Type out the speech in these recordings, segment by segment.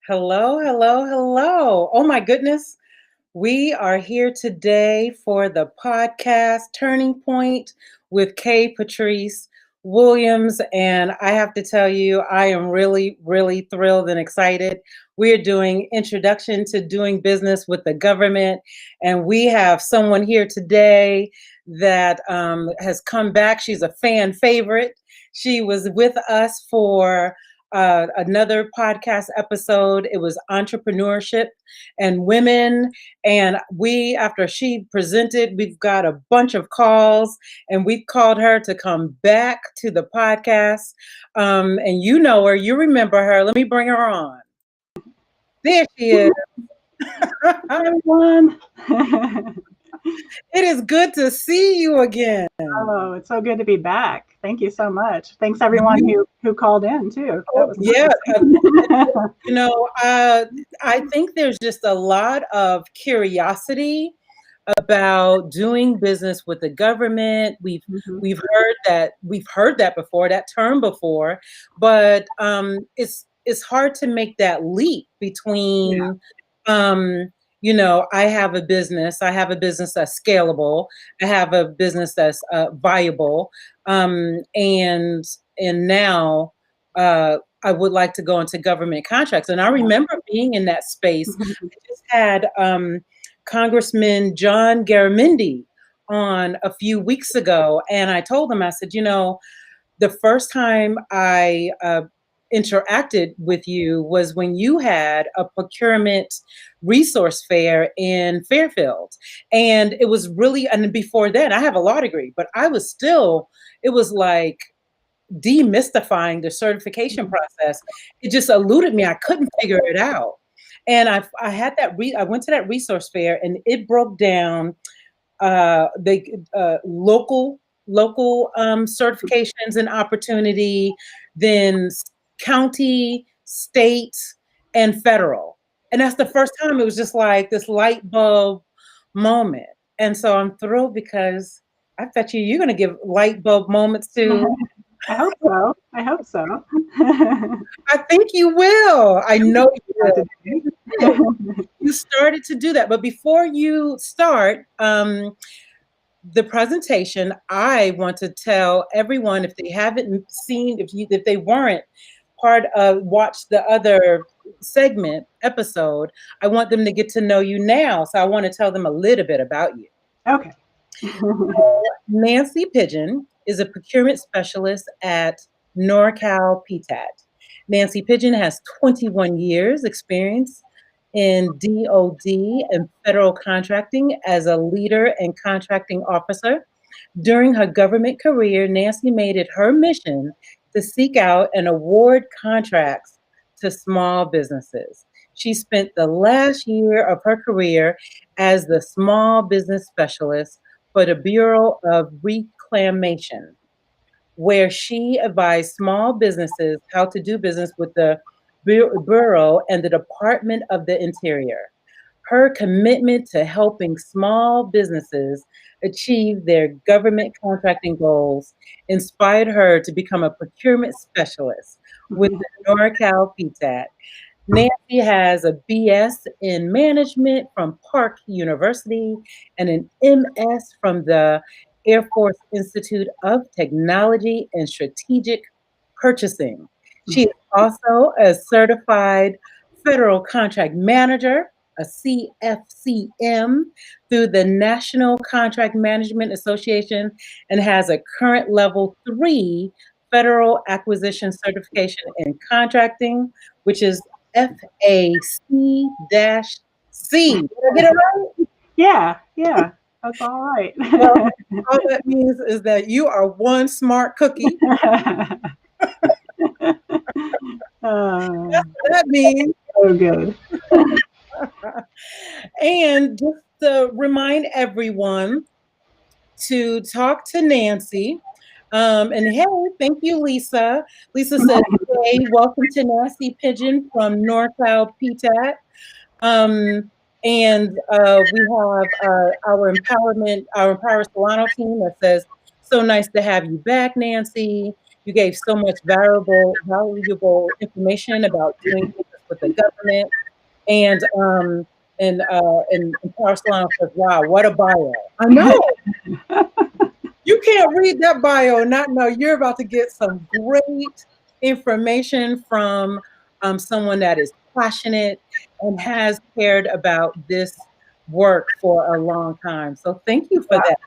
Hello, hello, hello. Oh my goodness. We are here today for the podcast Turning Point with K Patrice Williams. And I have to tell you, I am really, really thrilled and excited. We're doing Introduction to Doing Business with the Government. And we have someone here today that has come back. She's a fan favorite. She was with us for another podcast episode. It was entrepreneurship and women. And after she presented, we've got a bunch of calls and we've called her to come back to the podcast. And you know her, you remember her. Let me bring her on. There she is. Hi, everyone. It is good to see you again. Oh, it's so good to be back. Thank you so much. Thanks everyone who called in too. That was I think there's just a lot of curiosity about doing business with the government. We've heard that before, that term before, but it's hard to make that leap between I have a business that's scalable. I have a business that's viable. And now I would like to go into government contracts. And I remember being in that space. I just had Congressman John Garamendi on a few weeks ago. And I told him, I said, the first time I interacted with you was when you had a procurement resource fair in Fairfield. And it was really, and before then, I have a law degree, but it was like demystifying the certification process. It just eluded me. I couldn't figure it out. And I went to that resource fair and it broke down the local certifications and opportunity, then county, state, and federal. And that's the first time it was just like this light bulb moment. And so I'm thrilled because I bet you're going to give light bulb moments to. I hope so. I think you will. I know you will. You started to do that. But before you start the presentation, I want to tell everyone, if they haven't seen, if they weren't part of watch the other segment episode, I want them to get to know you now. So I want to tell them a little bit about you. Okay. Nanci Pigeon is a procurement specialist at norcalptac. Nanci Pigeon has 21 years experience in DOD and federal contracting as a leader and contracting officer. During her government career, Nanci made it her mission to seek out and award contracts to small businesses. She spent the last year of her career as the small business specialist for the Bureau of Reclamation, where she advised small businesses how to do business with the Bureau and the Department of the Interior. Her commitment to helping small businesses achieve their government contracting goals inspired her to become a procurement specialist with the NorCalPTAC. Nanci has a BS in management from Park University and an MS from the Air Force Institute of Technology and Strategic Purchasing. She is also a certified federal contract manager, a CFCM, through the National Contract Management Association, and has a current level 3 federal acquisition certification in contracting, which is FAC-C. Did I get it right? Yeah. That's all right. Well, all that means is that you are one smart cookie. That's what that means. So good. And just to remind everyone to talk to Nanci. And hey, thank you, Lisa. Lisa said, hey, welcome to Nanci Pigeon from norcalptac. And we have our Empower Solano team that says, so nice to have you back, Nanci. You gave so much valuable information about doing business with the government. And Parsalon says, "Wow, what a bio!" I know. You can't read that bio and not know you're about to get some great information from someone that is passionate and has cared about this work for a long time. So thank you for that.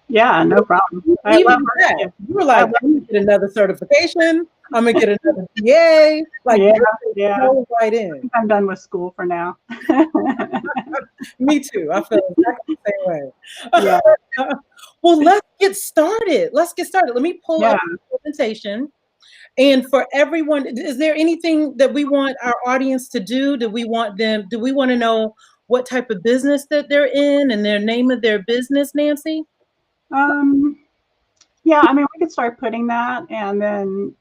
Yeah, no problem. I Even love that, it. you were like, I'm gonna get another certification. I'm gonna get another BA. Like, yeah. Go right in. I'm done with school for now. Me too. I feel exactly the same way. Yeah. Well, let's get started. Let me pull up the presentation. And for everyone, is there anything that we want our audience to do? Do we want to know what type of business that they're in and their name of their business, Nanci? Yeah, I mean, we could start putting that, and then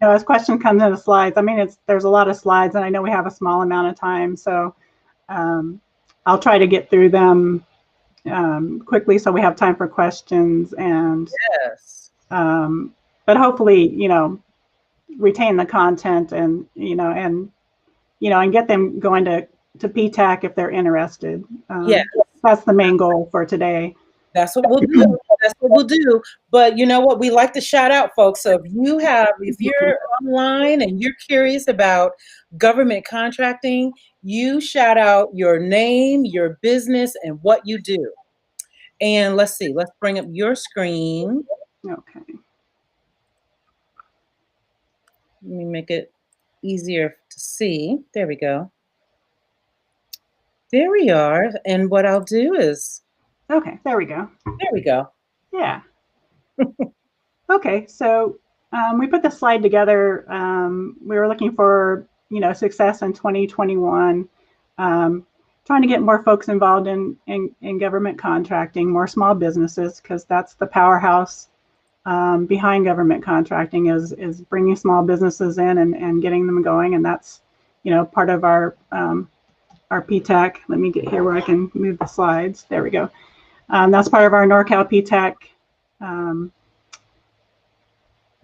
as questions come in the slides. I mean, there's a lot of slides, and I know we have a small amount of time, so I'll try to get through them quickly so we have time for questions. And yes, but hopefully, retain the content and and get them going to PTAC if they're interested. Yeah, that's the main goal for today. That's what we'll do. That's what we'll do. But you know what? We like to shout out folks. So if you're online and you're curious about government contracting, you shout out your name, your business, and what you do. And let's see. Let's bring up your screen. Okay. Let me make it easier to see. There we go. There we are. And what I'll do is... Okay, there we go. There we go. Yeah. Okay, so we put the slide together. We were looking for, success in 2021, trying to get more folks involved in government contracting, more small businesses, because that's the powerhouse behind government contracting is bringing small businesses in and getting them going. And that's, part of our PTAC. Let me get here where I can move the slides. There we go. That's part of our NorCalptac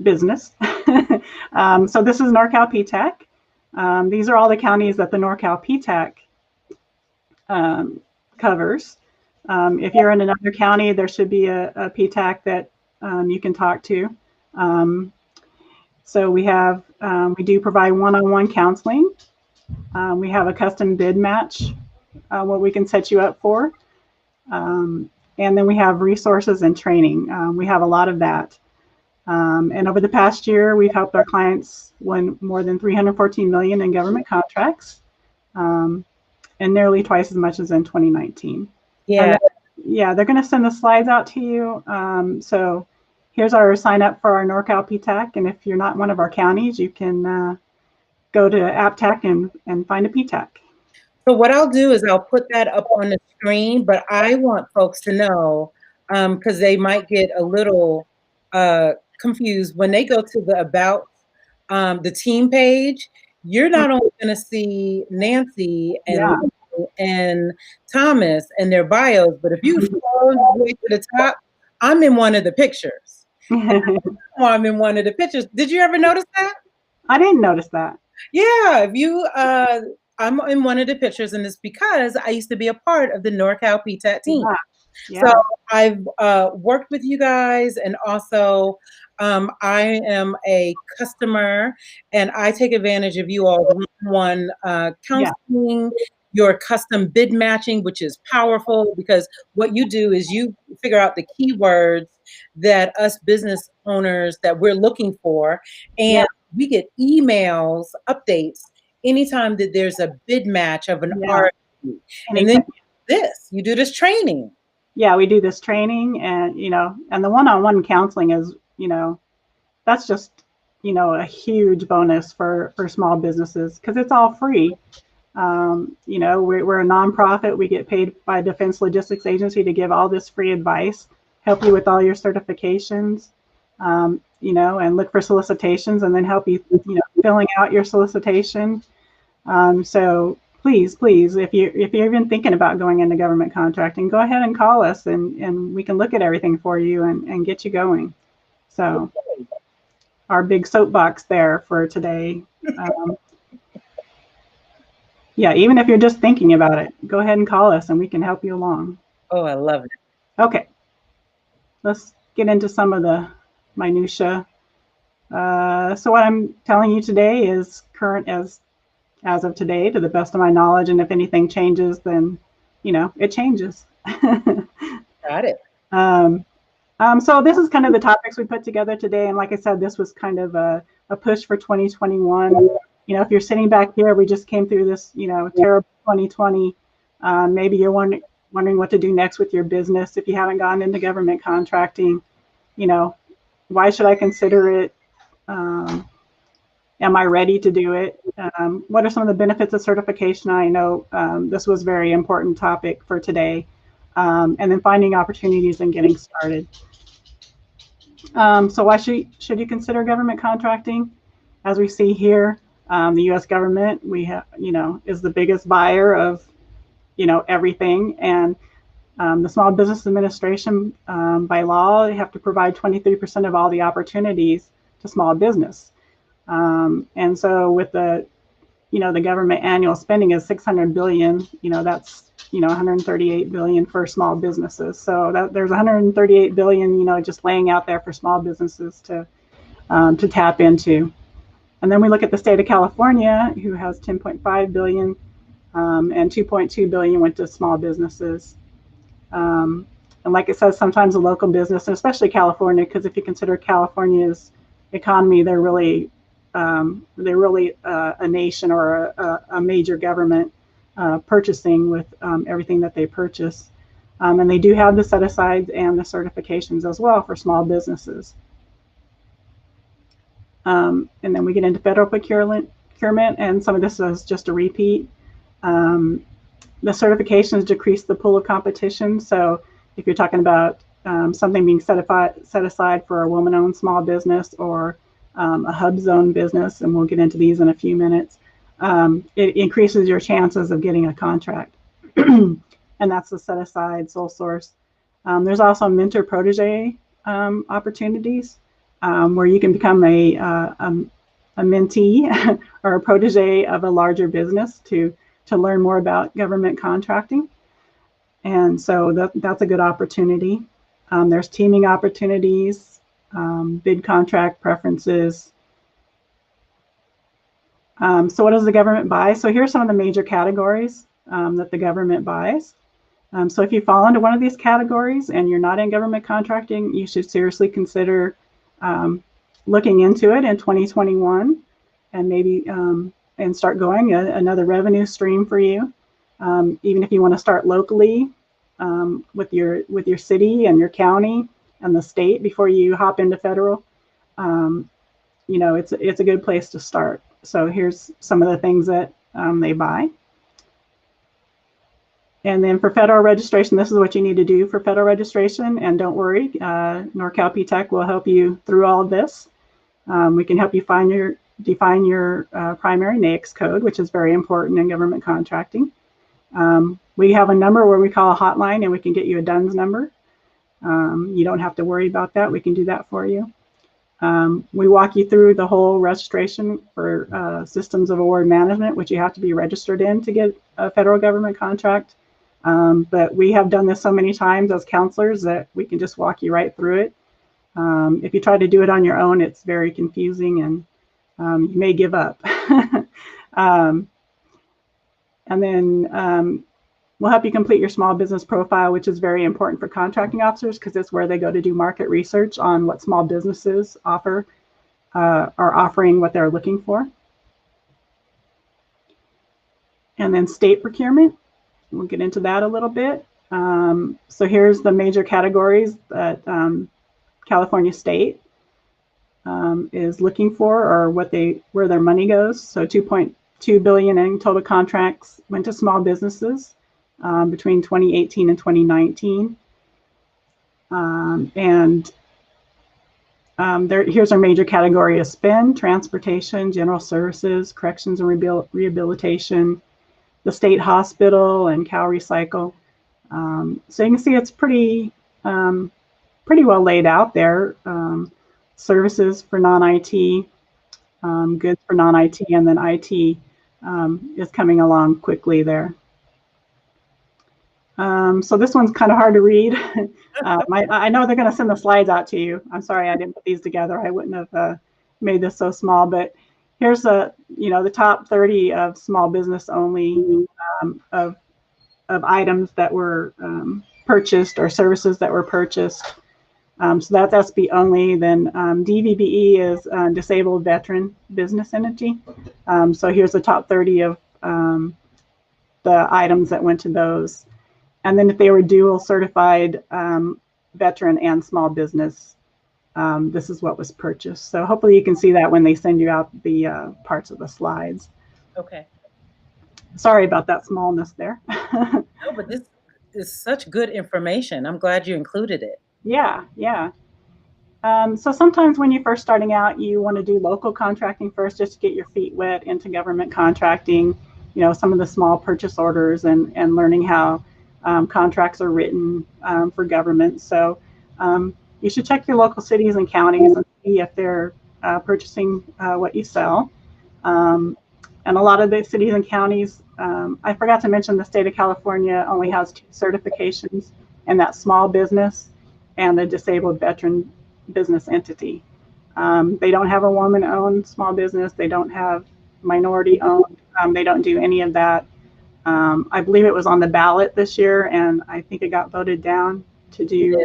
business. So this is NorCalptac. These are all the counties that the NorCalptac covers. If you're in another county, there should be a PTAC that you can talk to. So we do provide one-on-one counseling. We have a custom bid match, what we can set you up for. And then we have resources and training. We have a lot of that. And over the past year, we've helped our clients win more than $314 million in government contracts, and nearly twice as much as in 2019. Yeah. They're going to send the slides out to you. So here's our sign up for our NorCalptac. And if you're not one of our counties, you can go to AppTac and find a PTAC. So what I'll do is I'll put that up on the screen, but I want folks to know, because they might get a little confused when they go to the About the team page. You're not only going to see Nanci and Thomas and their bios, but if you scroll all the way to the top, I'm in one of the pictures. I'm in one of the pictures. Did you ever notice that? I didn't notice that. Yeah, if you I'm in one of the pictures, and it's because I used to be a part of the NorCalptac team. Yeah. So I've worked with you guys, and also I am a customer, and I take advantage of you all one counseling, your custom bid matching, which is powerful because what you do is you figure out the keywords that us business owners that we're looking for, and we get emails, updates anytime that there's a bid match of an RFP. And then you do this training. Yeah, we do this training, and and the one-on-one counseling is, that's just, a huge bonus for small businesses because it's all free. We're a nonprofit. We get paid by Defense Logistics Agency to give all this free advice, help you with all your certifications, and look for solicitations, and then help you, filling out your solicitation. So please, if you're even thinking about going into government contracting, go ahead and call us, and we can look at everything for you and get you going. So our big soapbox there for today. Yeah, even if you're just thinking about it, go ahead and call us and we can help you along. Oh, I love it. Okay, let's get into some of the minutia. So what I'm telling you today is current as of today, to the best of my knowledge, and if anything changes, then it changes. Got it. So this is kind of the topics we put together today, and like I said, this was kind of a push for 2021. If you're sitting back here, we just came through this terrible 2020. Maybe you're wondering what to do next with your business if you haven't gotten into government contracting. Why should I consider it? Am I ready to do it? What are some of the benefits of certification? I know this was a very important topic for today. And then finding opportunities and getting started. So why should you consider government contracting? As we see here, the U.S. government, is the biggest buyer of, everything. And the Small Business Administration, by law, they have to provide 23% of all the opportunities to small business. And so with the government annual spending is $600 billion, that's 138 billion for small businesses. So there's 138 billion, just laying out there for small businesses to tap into. And then we look at the state of California, who has 10.5 billion, and 2.2 billion went to small businesses. And like it says, sometimes a local business, and especially California, because if you consider California's economy, they're really a nation or a major government purchasing with everything that they purchase. And they do have the set-asides and the certifications as well for small businesses. And then we get into federal procurement, and some of this is just a repeat. The certifications decrease the pool of competition. So if you're talking about something being set aside for a woman-owned small business or a hub zone business, and we'll get into these in a few minutes, it increases your chances of getting a contract. And that's the set aside sole source. There's also mentor protege opportunities where you can become a mentee or a protege of a larger business to learn more about government contracting. And so that's a good opportunity. There's teaming opportunities, bid contract preferences. So what does the government buy? So here's some of the major categories that the government buys. So if you fall into one of these categories and you're not in government contracting, you should seriously consider looking into it in 2021 and maybe and start going another revenue stream for you. Even if you want to start locally with your city and your county and the state before you hop into federal, it's a good place to start. So here's some of the things that they buy. And then for federal registration, this is what you need to do for federal registration. And don't worry, norcalptac will help you through all of this. We can help you define your primary NAICS code, which is very important in government contracting. We have a number where we call a hotline, and we can get you a DUNS number. You don't have to worry about that. We can do that for you. We walk you through the whole registration for systems of award management, which you have to be registered in to get a federal government contract. But we have done this so many times as counselors that we can just walk you right through it. If you try to do it on your own, it's very confusing and you may give up. And then we'll help you complete your small business profile, which is very important for contracting officers because it's where they go to do market research on what small businesses are offering what they're looking for. And then state procurement, we'll get into that a little bit. So here's the major categories that California State is looking for, or where their money goes. So 2.2 billion in total contracts went to small businesses between 2018 and 2019. Here's our major category of spend: transportation, general services, corrections and rehabilitation, the state hospital, and Cal Recycle. So you can see it's pretty well laid out there. Services for non-IT, goods for non-IT, and then IT is coming along quickly there. So this one's kind of hard to read. I know they're going to send the slides out to you. I'm sorry I didn't put these together. I wouldn't have made this so small, but here's the top 30 of small business only of items that were purchased or services that were purchased. So that's SB only. Then DVBE is disabled veteran business entity. So here's the top 30 of the items that went to those. And then if they were dual certified veteran and small business, this is what was purchased. So hopefully you can see that when they send you out the parts of the slides. Okay. Sorry about that smallness there. No, but this is such good information. I'm glad you included it. Yeah. So sometimes when you're first starting out, you want to do local contracting first, just to get your feet wet into government contracting, some of the small purchase orders and learning how contracts are written for government. So you should check your local cities and counties and see if they're purchasing what you sell. And a lot of the cities and counties, I forgot to mention the state of California only has 2 certifications, and that's small business and the disabled veteran business entity. They don't have a woman-owned small business. They don't have minority-owned. They don't do any of that. I believe it was on the ballot this year, and I think it got voted down to do.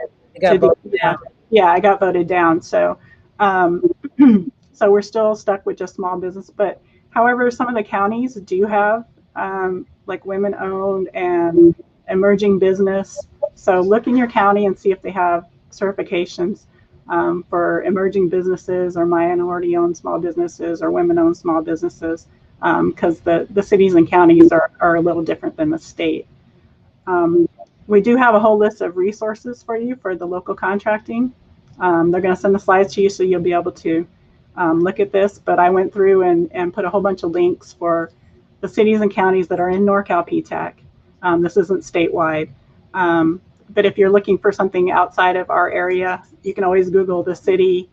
Yeah, I got voted down. So, so we're still stuck with just small business. But however, some of the counties do have like women-owned and emerging business. So look in your county and see if they have certifications for emerging businesses or minority-owned small businesses or women-owned small businesses, because the cities and counties are a little different than the state. We do have a whole list of resources for you for the local contracting. They're going to send the slides to you, so you'll be able to look at this. But I went through and put a whole bunch of links for the cities and counties that are in NorCalptac. This isn't statewide. But if you're looking for something outside of our area, you can always Google the city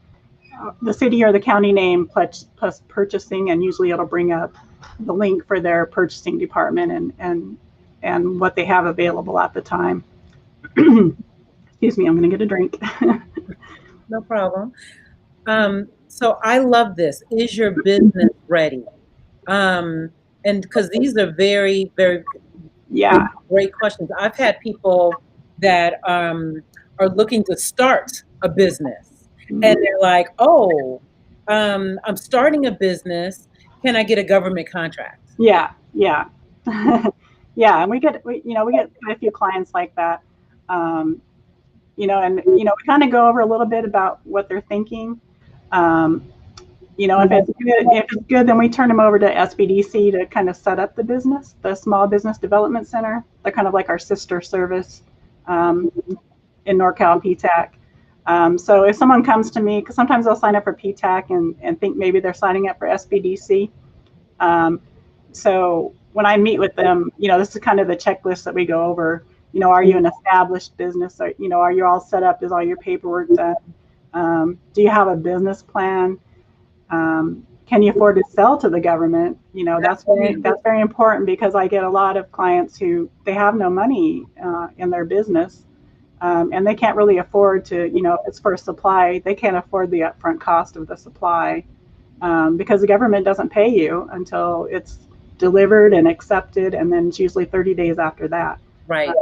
or the county name plus purchasing, and usually it'll bring up the link for their purchasing department and what they have available at the time. Excuse me, I'm going to get a drink. No problem. So I love this. Is your business ready? And because these are very, very great questions. I've had people that are looking to start a business, and they're like, "Oh, I'm starting a business. Can I get a government contract?" Yeah. And we get quite a few clients like that. And we kind of go over a little bit about what they're thinking. If it's good, then we turn them over to SBDC to kind of set up the business, the Small Business Development Center. They're kind of like our sister service in NorCalptac. So if someone comes to me, because sometimes they'll sign up for PTAC and think maybe they're signing up for SBDC. So when I meet with them, this is kind of the checklist that we go over. Are you an established business? Are you all set up? Is all your paperwork done? Do you have a business plan? Can you afford to sell to the government? That's very important, because I get a lot of clients who they have no money in their business, and they can't really afford to, if it's for a supply, they can't afford the upfront cost of the supply, because the government doesn't pay you until it's delivered and accepted, and then it's usually 30 days after that. Right.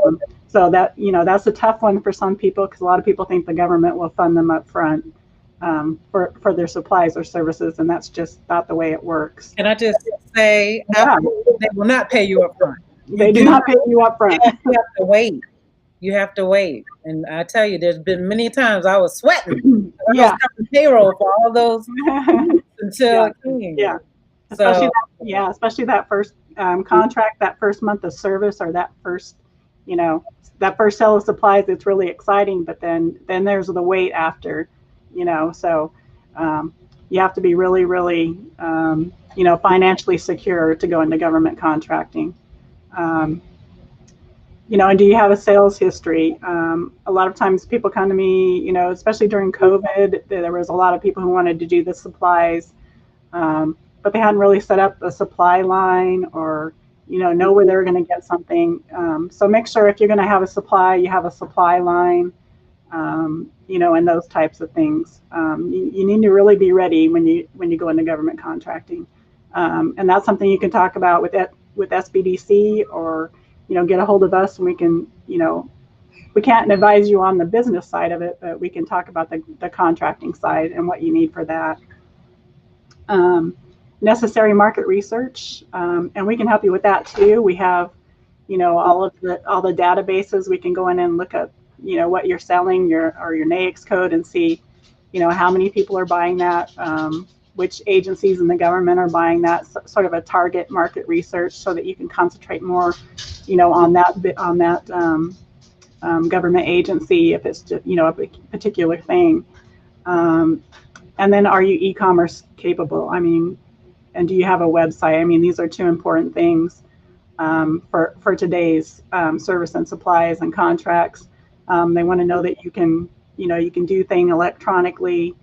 So that's a tough one for some people, because a lot of people think the government will fund them up front for their supplies or services, and that's just not the way it works. Can I just say, they will not pay you up front. They do not pay you up front. You have to wait. You have to wait. And I tell you, there's been many times I was sweating. I was covering payroll for all those until it came. Yeah. Especially that first contract, that first month of service, or that first, that first sale of supplies. It's really exciting, but then there's the wait after, so you have to be really, really, financially secure to go into government contracting. And do you have a sales history? A lot of times people come to me, but especially during COVID, there was a lot of people who wanted to do the supplies. But but they hadn't really set up a supply line or, know where they're going to get something. So make sure if you're going to have a supply, you have a supply line, and those types of things. You need to really be ready when you go into government contracting. And that's something you can talk about with SBDC, or, get a hold of us, and we can, we can't advise you on the business side of it, but we can talk about the contracting side and what you need for that. Necessary market research, and we can help you with that too. We have, all the databases. We can go in and look at, what you're selling, your NAICS code, and see, how many people are buying that, which agencies in the government are buying that, sort of a target market research, so that you can concentrate more, on that government agency, if it's just, a particular thing. And then, are you e-commerce capable? And do you have a website? These are two important things for today's service and supplies and contracts. They want to know that you can do things electronically.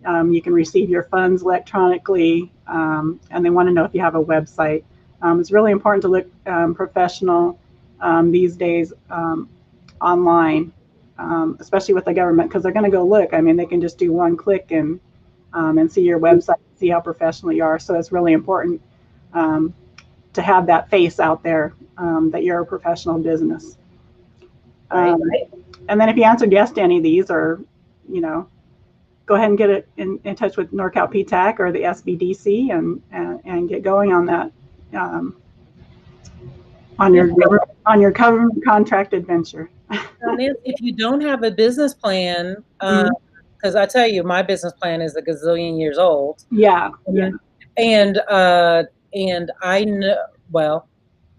You can receive your funds electronically, and they want to know if you have a website. It's really important to look professional these days online, especially with the government, because they're going to go look. They can just do one click and see your website, see how professional you are. So it's really important to have that face out there, that you're a professional business. Right. And then if you answered yes to any of these, or, go ahead and get it in touch with NorCalptac or the SBDC and get going on that, on your government contract adventure. If you don't have a business plan, because I tell you, my business plan is a gazillion years old. Yeah. And I know, well,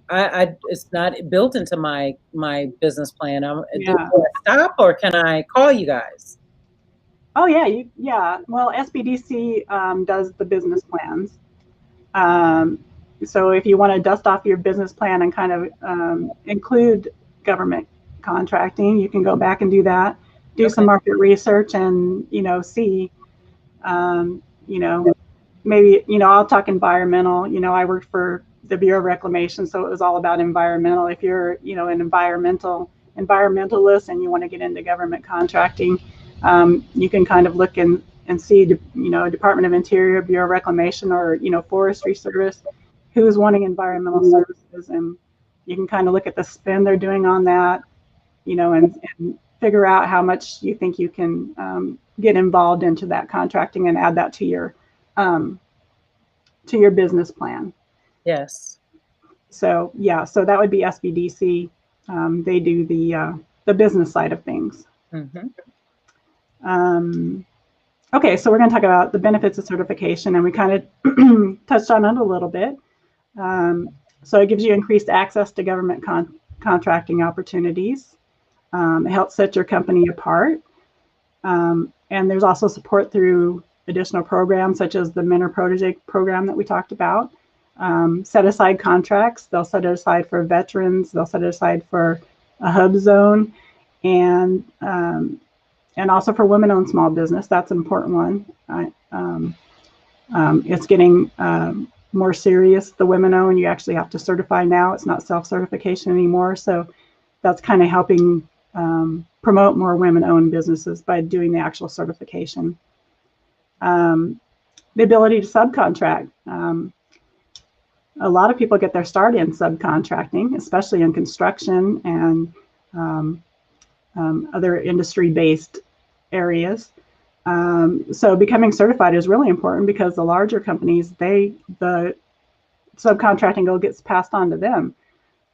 I it's not built into my business plan. Do I stop, or can I call you guys? Oh yeah, Well, SBDC does the business plans. So if you want to dust off your business plan and kind of include government contracting, you can go back and do that. Do some market research and, see, maybe, I'll talk environmental. I worked for the Bureau of Reclamation, so it was all about environmental. If you're, an environmentalist and you want to get into government contracting, you can kind of look and see, Department of Interior, Bureau of Reclamation, or, Forestry Service, who's wanting environmental services, and you can kind of look at the spend they're doing on that, and figure out how much you think you can get involved into that contracting and add that to your business plan. Yes. So that would be SBDC. They do the business side of things. Mm-hmm. Okay, so we're going to talk about the benefits of certification, and we kind of touched on it a little bit. So it gives you increased access to government contracting opportunities. It helps set your company apart. And there's also support through additional programs, such as the Mentor Protege program that we talked about. Set aside contracts. They'll set it aside for veterans. They'll set it aside for a hub zone, and also for women-owned small business. That's an important one. It's getting more serious. The women-owned, you actually have to certify now. It's not self-certification anymore. So that's kind of helping promote more women-owned businesses by doing the actual certification. The ability to subcontract. A lot of people get their start in subcontracting, especially in construction and other industry-based areas. So becoming certified is really important, because the larger companies, the subcontracting gets passed on to them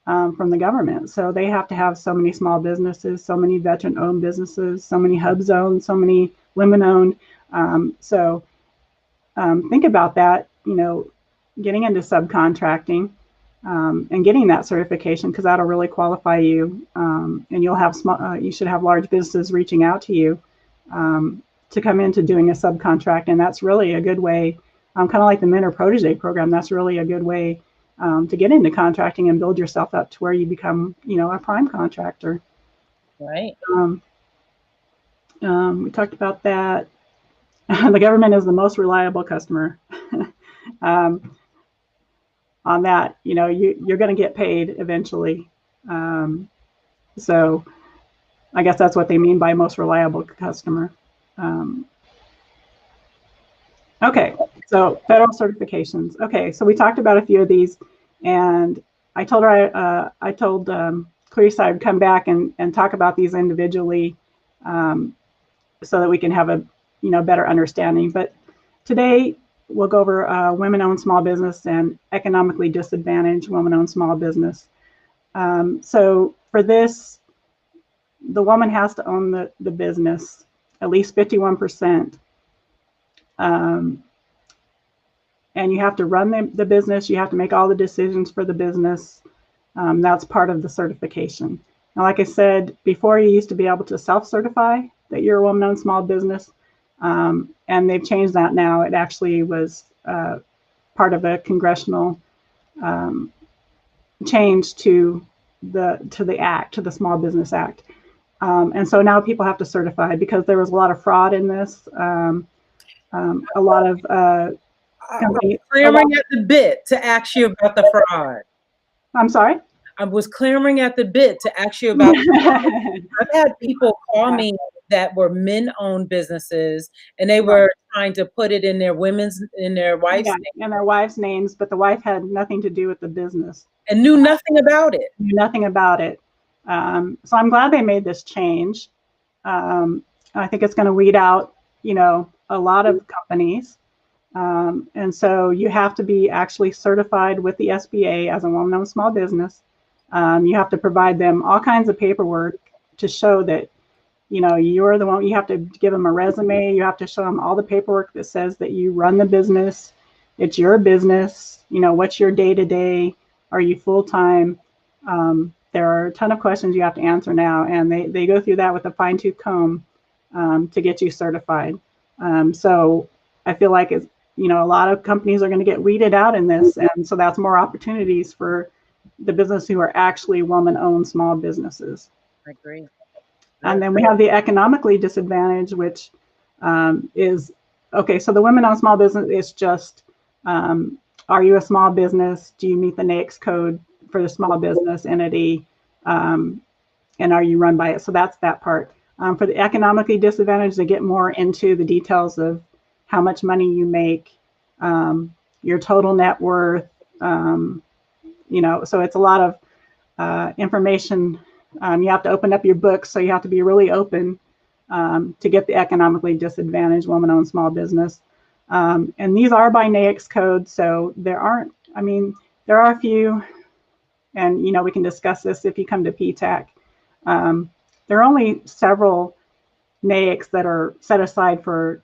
from the government. So they have to have so many small businesses, so many veteran-owned businesses, so many hub zones, so many women-owned. So think about that, getting into subcontracting and getting that certification, because that'll really qualify you. And you'll have you should have large businesses reaching out to you to come into doing a subcontract. And that's really a good way, kind of like the Mentor Protege program. That's really a good way to get into contracting and build yourself up to where you become, a prime contractor. Right. We talked about that. The government is the most reliable customer. on that, you're going to get paid eventually. So I guess that's what they mean by most reliable customer. Okay, so federal certifications. Okay, so we talked about a few of these, and I told her I told Clarissa I'd come back and talk about these individually, so that we can have a better understanding. But today we'll go over women-owned small business and economically disadvantaged women-owned small business. So for this, the woman has to own the business, at least 51%. And you have to run the business. You have to make all the decisions for the business. That's part of the certification. Now, like I said, before you used to be able to self-certify that you're a woman-owned small business, and they've changed that now. It actually was part of a congressional change to the act, to the Small Business Act. And so now people have to certify because there was a lot of fraud in this. A lot of companies. Clamoring at the bit to ask you about the fraud. I'm sorry? I was clamoring at the bit to ask you about the fraud. I've had people call me that were men-owned businesses, and they were trying to put it in their wife's name. In their wives' names, but the wife had nothing to do with the business. And knew nothing about it. Nothing about it. So I'm glad they made this change. I think it's going to weed out, a lot of companies. And so you have to be actually certified with the SBA as a woman-owned small business. You have to provide them all kinds of paperwork to show that, you're the one. You have to give them a resume. You have to show them all the paperwork that says that you run the business. It's your business. What's your day-to-day? Are you full-time? There are a ton of questions you have to answer now, and they go through that with a fine-tooth comb to get you certified. So I feel like it's, a lot of companies are going to get weeded out in this, and so that's more opportunities for the business who are actually woman-owned small businesses. I agree. And then we have the economically disadvantaged, which is, okay, so the women-owned small business is just, are you a small business? Do you meet the NAICS code for the small business entity? And are you run by it? So that's that part. For the economically disadvantaged, they get more into the details of how much money you make, your total net worth, so it's a lot of information. You have to open up your books, so you have to be really open to get the economically disadvantaged woman-owned small business. And these are by NAICS code, so there are a few, and we can discuss this if you come to PTAC. There are only several NAICS that are set aside for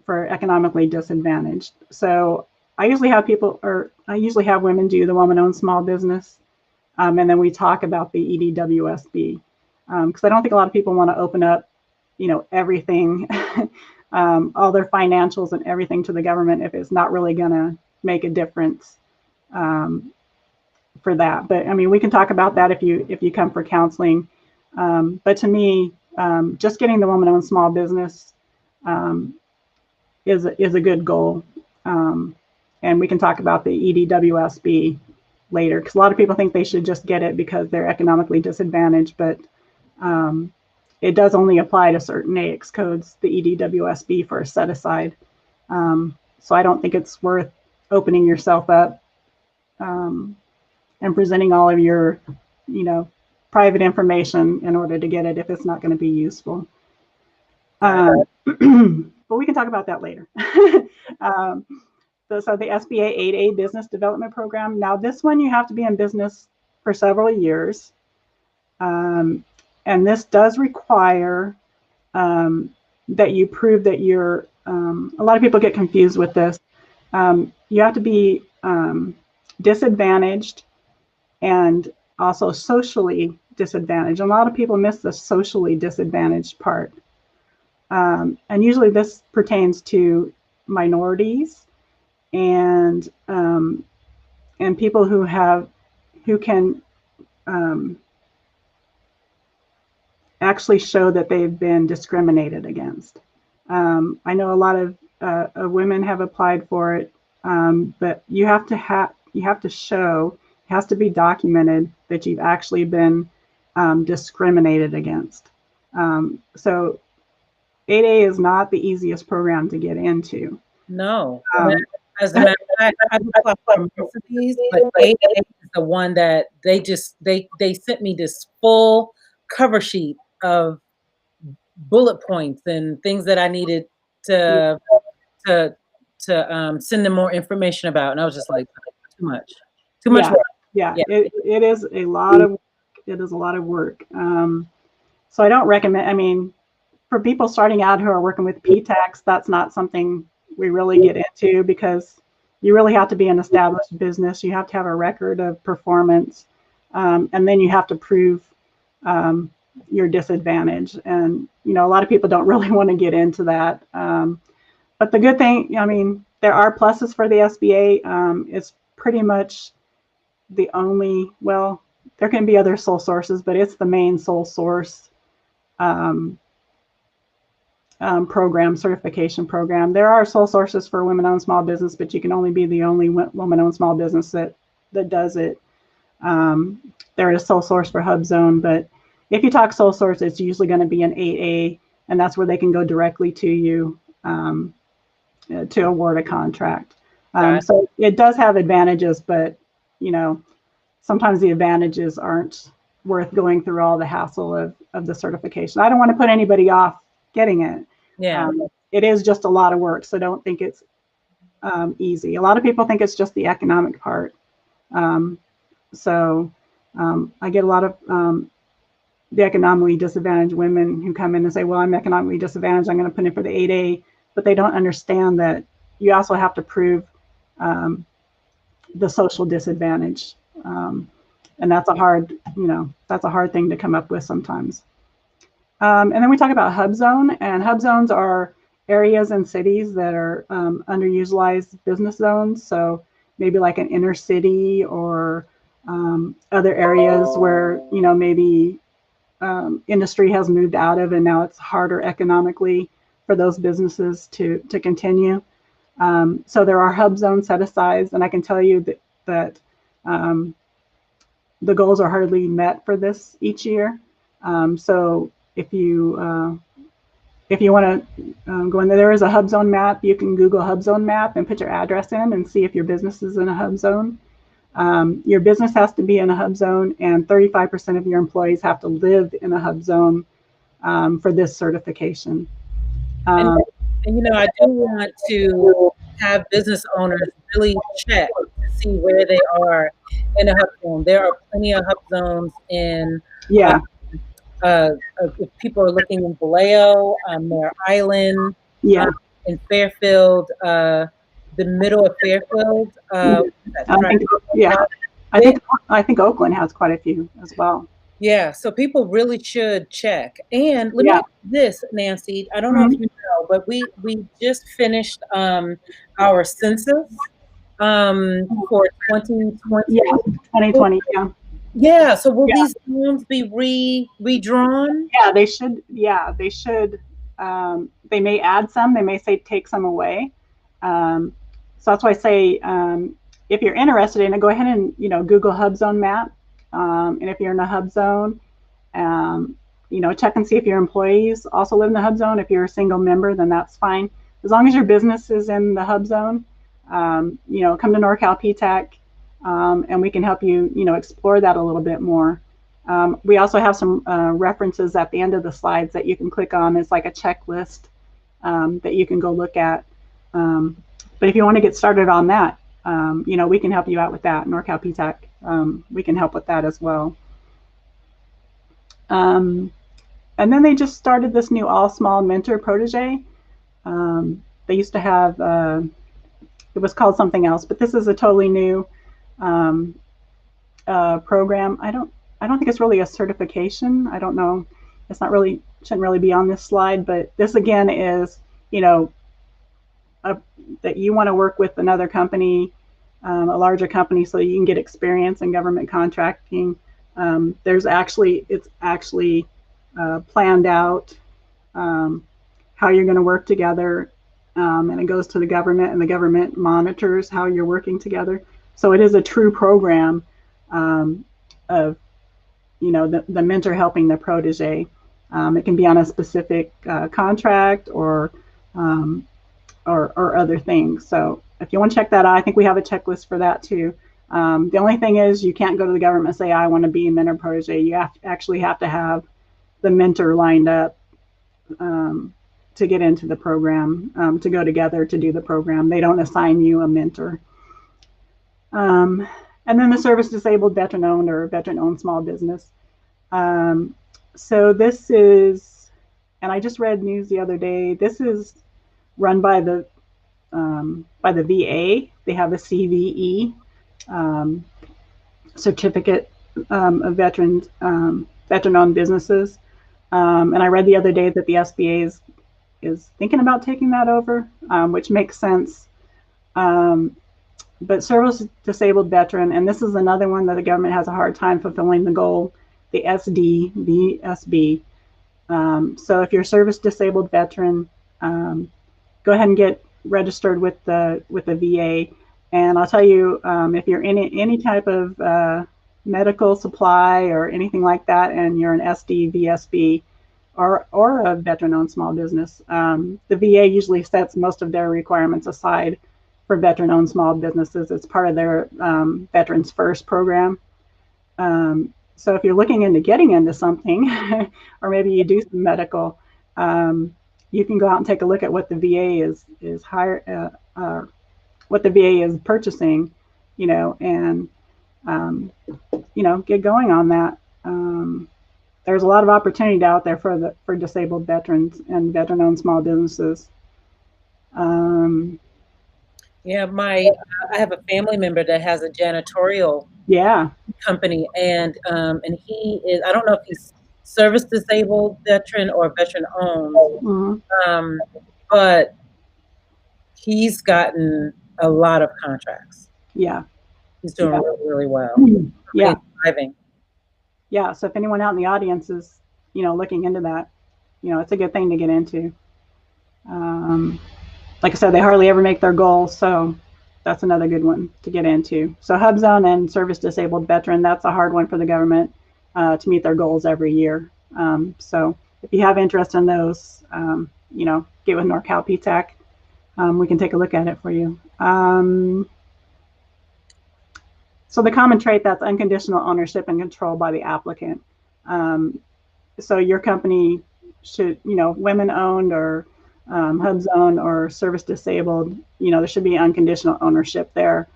economically disadvantaged. So I usually have women do the woman-owned small business, and then we talk about the EDWSB, because I don't think a lot of people want to open up, everything, all their financials and everything to the government if it's not really going to make a difference for that. But we can talk about that if you come for counseling. But to me, just getting the woman-owned small business is a good goal. And we can talk about the EDWSB later, because a lot of people think they should just get it because they're economically disadvantaged, but it does only apply to certain NAICS codes, the EDWSB for a set aside. So I don't think it's worth opening yourself up and presenting all of your, private information in order to get it if it's not going to be useful. But we can talk about that later. So the SBA 8A Business Development Program. Now this one, you have to be in business for several years. And this does require that you prove that you're, a lot of people get confused with this. You have to be disadvantaged and also socially disadvantaged. A lot of people miss the socially disadvantaged part. And usually this pertains to minorities and people who can actually show that they've been discriminated against. I know a lot of women have applied for it. But you have to show, it has to be documented that you've actually been discriminated against. So 8A is not the easiest program to get into. No. As a matter of fact, I've applied for most of these, but 8A is the one that they sent me this full cover sheet of bullet points and things that I needed to send them more information about, and I was just like, too much work. Yeah. It is a lot of work. So I don't recommend. I mean, for people starting out who are working with PTACs, that's not something we really get into, because you really have to be an established business. You have to have a record of performance, and then you have to prove your disadvantage. And a lot of people don't really want to get into that. But the good thing, I mean, there are pluses for the SBA. It's pretty much the only, well, there can be other sole sources, but it's the main sole source program, certification program. There are sole sources for women-owned small business, but you can only be the only woman-owned small business that does it. There is sole source for HubZone, but if you talk sole source, it's usually going to be an 8A, and that's where they can go directly to you to award a contract. So it does have advantages, but sometimes the advantages aren't worth going through all the hassle of the certification. I don't want to put anybody off getting it. Yeah. It is just a lot of work, so don't think it's easy. A lot of people think it's just the economic part. So I get a lot of the economically disadvantaged women who come in and say, well, I'm economically disadvantaged, I'm going to put in for the 8A, but they don't understand that you also have to prove the social disadvantage. And that's a hard thing to come up with sometimes. And then we talk about HubZone, and HubZones are areas and cities that are underutilized business zones. So maybe like an inner city or other areas where, maybe industry has moved out of, and now it's harder economically for those businesses to continue. So there are HubZones set aside, and I can tell you that the goals are hardly met for this each year. So if you want to go in there is a HubZone map. You can Google HubZone map and put your address in and see if your business is in a HubZone. Your business has to be in a HubZone, and 35% of your employees have to live in a HubZone for this certification. And I do want to have business owners really check to see where they are in a hub zone. There are plenty of hub zones in. Yeah. If people are looking in Vallejo, Mare Island, yeah, in Fairfield, the middle of Fairfield. I think Oakland has quite a few as well. Yeah, so people really should check. And let me ask this, Nanci. I don't know if you know, but we just finished our census for 2020. Yeah, 2020. Yeah. Yeah. So will these forms be redrawn? Yeah, they should. Yeah, they should. They may add some. They may say take some away. So that's why I say if you're interested in it, go ahead and Google HubZone map. And if you're in a hub zone, check and see if your employees also live in the hub zone. If you're a single member, then that's fine. As long as your business is in the hub zone, come to NorCalptac, and we can help you, explore that a little bit more. We also have some references at the end of the slides that you can click on. It's like a checklist that you can go look at. But if you want to get started on that, we can help you out with that. NorCalptac, we can help with that as well. And then they just started this new all small mentor protege. They used to have, it was called something else, but this is a totally new program. I don't think it's really a certification. I don't know. It's not really, shouldn't really be on this slide, but this again is, that you want to work with another company, a larger company, so you can get experience in government contracting. It's actually planned out how you're going to work together. and it goes to the government, and the government monitors how you're working together. So it is a true program of, the mentor helping the protege. It can be on a specific contract or other things. So if you want to check that out, I think we have a checklist for that too. The only thing is you can't go to the government and say, I want to be a mentor protege. You actually have to have the mentor lined up to get into the program, to go together to do the program. They don't assign you a mentor. And then the service disabled veteran owned or veteran owned small business. So this is, and I just read news the other day, this is run by the VA. They have a CVE certificate of veteran-owned businesses. And I read the other day that the SBA is thinking about taking that over, which makes sense. But service disabled veteran, and this is another one that the government has a hard time fulfilling the goal, the VSB. So if you're a service disabled veteran, go ahead and get registered with the VA. And I'll tell you, if you're in any type of medical supply or anything like that, and you're an SD, VSB, or a veteran-owned small business, the VA usually sets most of their requirements aside for veteran-owned small businesses. It's part of their Veterans First program. So if you're looking into getting into something, or maybe you do some medical, you can go out and take a look at what the VA what the VA is purchasing, and get going on that. There's a lot of opportunity out there for disabled veterans and veteran-owned small businesses. Yeah, I have a family member that has a janitorial company, and he is, I don't know if he's service disabled veteran or veteran owned, but he's gotten a lot of contracts. Yeah, he's doing really, really well. Yeah, thriving. Yeah, so if anyone out in the audience is looking into that, it's a good thing to get into. Like I said, they hardly ever make their goals, so that's another good one to get into. So HUBZone and service disabled veteran, that's a hard one for the government to meet their goals every year. So if you have interest in those, get with norcalptac. We can take a look at it for you. So the common trait, that's unconditional ownership and control by the applicant. So your company should, women owned or HUBZone or service disabled, there should be unconditional ownership there,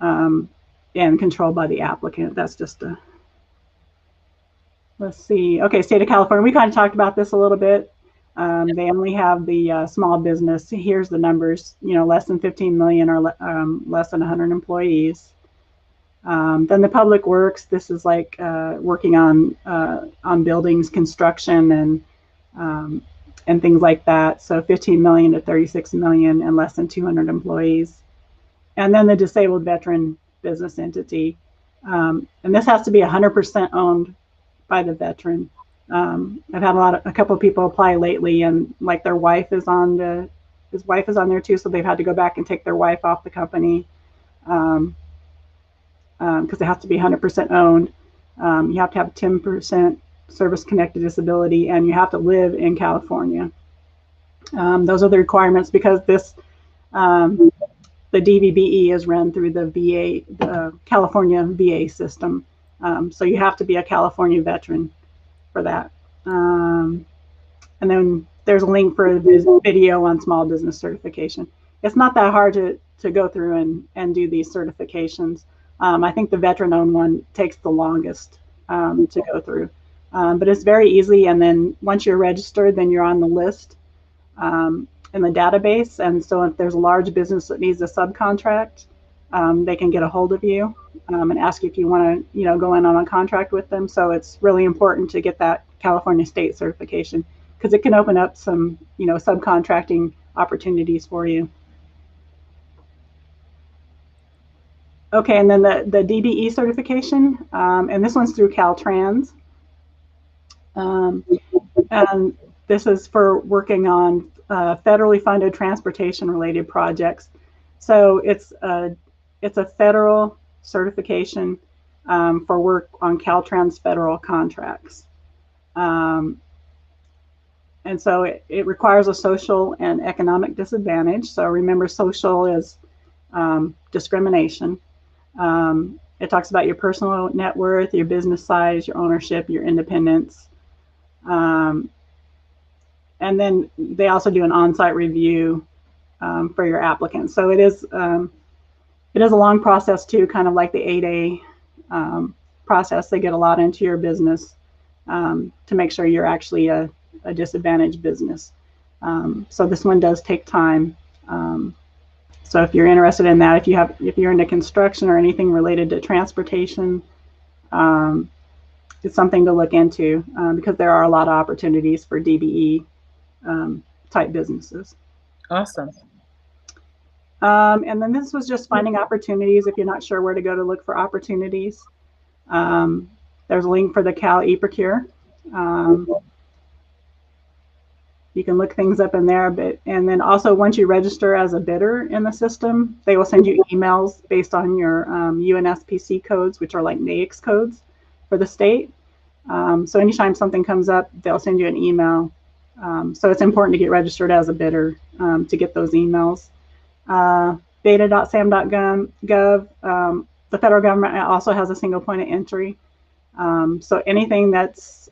and control by the applicant. That's just let's see. Okay, state of California. We kind of talked about this a little bit. They only have the small business. Here's the numbers, less than 15 million or less than 100 employees. Then the public works, this is like working on buildings, construction, and things like that. So 15 million to 36 million and less than 200 employees. And then the disabled veteran business entity. And this has to be 100% owned by the veteran. I've had a couple of people apply lately, and like their wife is on his wife is on there too, so they've had to go back and take their wife off the company. Because it has to be 100% owned. You have to have 10% service-connected disability, and you have to live in California. Those are the requirements, because this, the DVBE is run through the VA, the California VA system. So you have to be a California veteran for that. And then there's a link for this video on small business certification. It's not that hard to go through and do these certifications. I think the veteran-owned one takes the longest to go through, but it's very easy. And then once you're registered, then you're on the list in the database. And so if there's a large business that needs a subcontract, they can get a hold of you and ask you if you want to, go in on a contract with them. So it's really important to get that California state certification, because it can open up some, subcontracting opportunities for you. Okay, and then the DBE certification, and this one's through Caltrans. And this is for working on federally funded transportation related projects. So it's a federal certification for work on Caltrans federal contracts. And so it requires a social and economic disadvantage. So remember, social is discrimination. It talks about your personal net worth, your business size, your ownership, your independence. And then they also do an on-site review for your applicants. So it is a long process too, kind of like the 8A process. They get a lot into your business to make sure you're actually a disadvantaged business. So this one does take time. So if you're interested in that, if you're into construction or anything related to transportation, it's something to look into because there are a lot of opportunities for DBE type businesses. Awesome. And then this was just finding opportunities. If you're not sure where to go to look for opportunities, there's a link for the Cal eProcure. You can look things up in there, and then also once you register as a bidder in the system, they will send you emails based on your UNSPC codes, which are like NAICS codes for the state. So anytime something comes up, they'll send you an email. So it's important to get registered as a bidder to get those emails. Beta.sam.gov, the federal government also has a single point of entry. So anything that's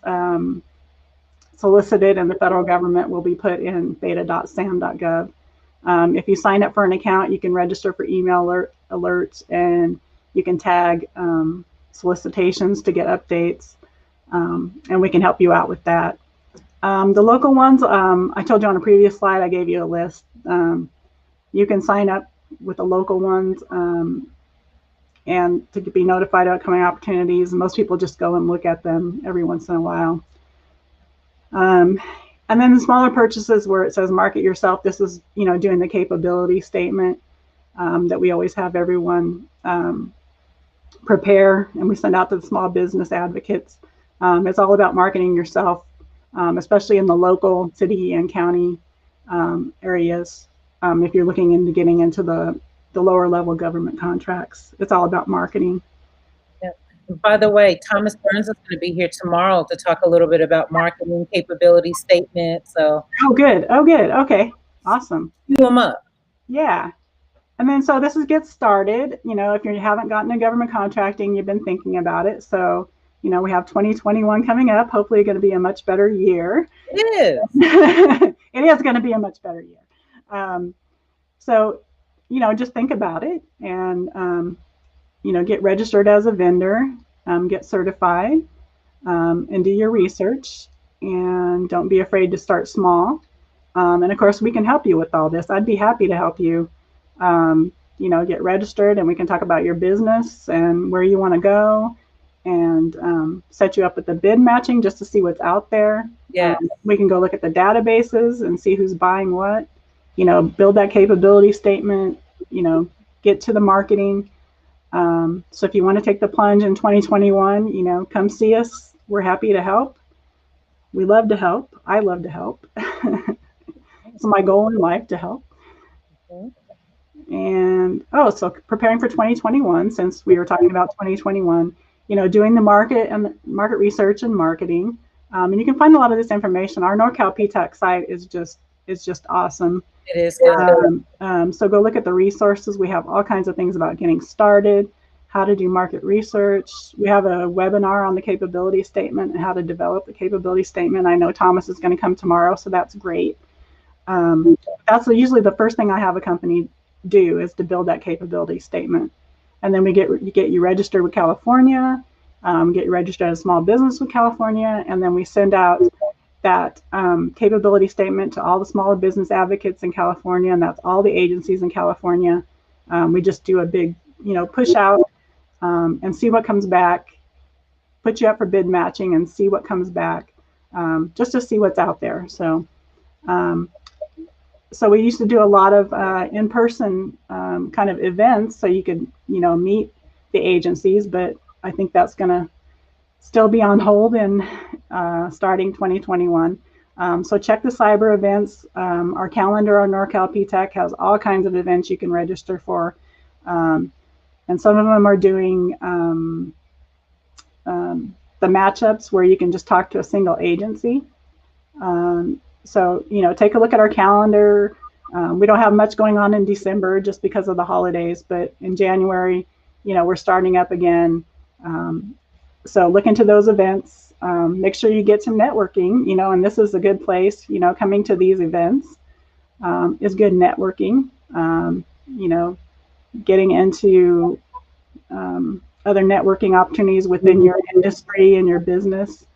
solicited in the federal government will be put in beta.sam.gov. If you sign up for an account, you can register for email alerts, and you can tag solicitations to get updates, and we can help you out with that. The local ones, I told you on a previous slide, I gave you a list. You can sign up with the local ones and to be notified of upcoming opportunities. Most people just go and look at them every once in a while. And then the smaller purchases where it says market yourself, this is, doing the capability statement that we always have everyone prepare, and we send out to the small business advocates. It's all about marketing yourself, especially in the local city and county areas. If you're looking into getting into the lower level government contracts, it's all about marketing. By the way, Thomas Burns is going to be here tomorrow to talk a little bit about marketing capability statement. So. Oh, good. Okay. Awesome. Cue him up. Yeah. And then, so this is get started. If you haven't gotten into government contracting, you've been thinking about it. So, we have 2021 coming up. Hopefully going to be a much better year. It is. It is going to be a much better year. So, just think about it and, get registered as a vendor, get certified, and do your research, and don't be afraid to start small. And of course, we can help you with all this. I'd be happy to help you, get registered, and we can talk about your business and where you want to go, and set you up with the bid matching just to see what's out there. Yeah. We can go look at the databases and see who's buying what, build that capability statement, get to the marketing. So if you want to take the plunge in 2021, come see us. We're happy to help. We love to help. I love to help. It's my goal in life to help. Okay. And, so preparing for 2021, since we were talking about 2021, doing the market and market research and marketing. And you can find a lot of this information. Our norcalptac site is just awesome. It is. So go look at the resources. We have all kinds of things about getting started, how to do market research. We have a webinar on the capability statement and how to develop the capability statement. I know Thomas is going to come tomorrow, so that's great. That's usually the first thing I have a company do, is to build that capability statement. And then we get you registered with California, get you registered as a small business with California, and then we send out that capability statement to all the smaller business advocates in California, and that's all the agencies in California. We just do a big, push out and see what comes back, put you up for bid matching and see what comes back, just to see what's out there. So we used to do a lot of in-person kind of events so you could, meet the agencies, but I think that's going to still be on hold in starting 2021. So check the cyber events. Our calendar on NorCalptac has all kinds of events you can register for. And some of them are doing the matchups where you can just talk to a single agency. So, take a look at our calendar. We don't have much going on in December just because of the holidays, but in January, we're starting up again. So look into those events. Make sure you get some networking, and this is a good place, coming to these events is good networking. Getting into other networking opportunities within your industry and your business.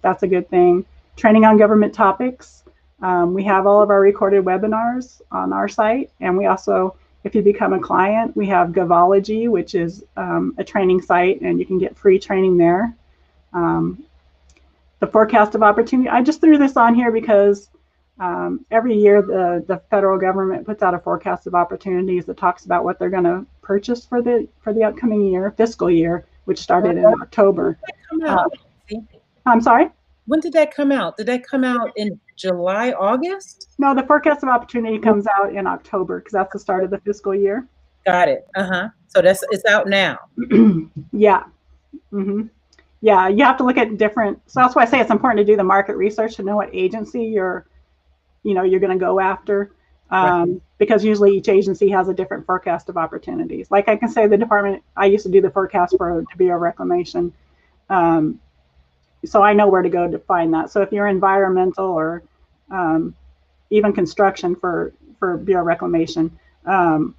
That's a good thing. Training on government topics. We have all of our recorded webinars on our site. And we also, if you become a client, we have Govology, which is a training site, and you can get free training there. The forecast of opportunity. I just threw this on here because every year the federal government puts out a forecast of opportunities that talks about what they're going to purchase for the upcoming year, fiscal year, which started in October. I'm sorry? When did that come out? Did that come out in July, August? No, the forecast of opportunity comes out in October because that's the start of the fiscal year. Got it. So it's out now. Yeah. Yeah, you have to look at different. So that's why I say it's important to do the market research to know what agency you're going to go after, because usually each agency has a different forecast of opportunities. Like I can say the department, I used to do the forecast for Bureau of Reclamation. So I know where to go to find that. So if you're environmental or even construction for Bureau of Reclamation,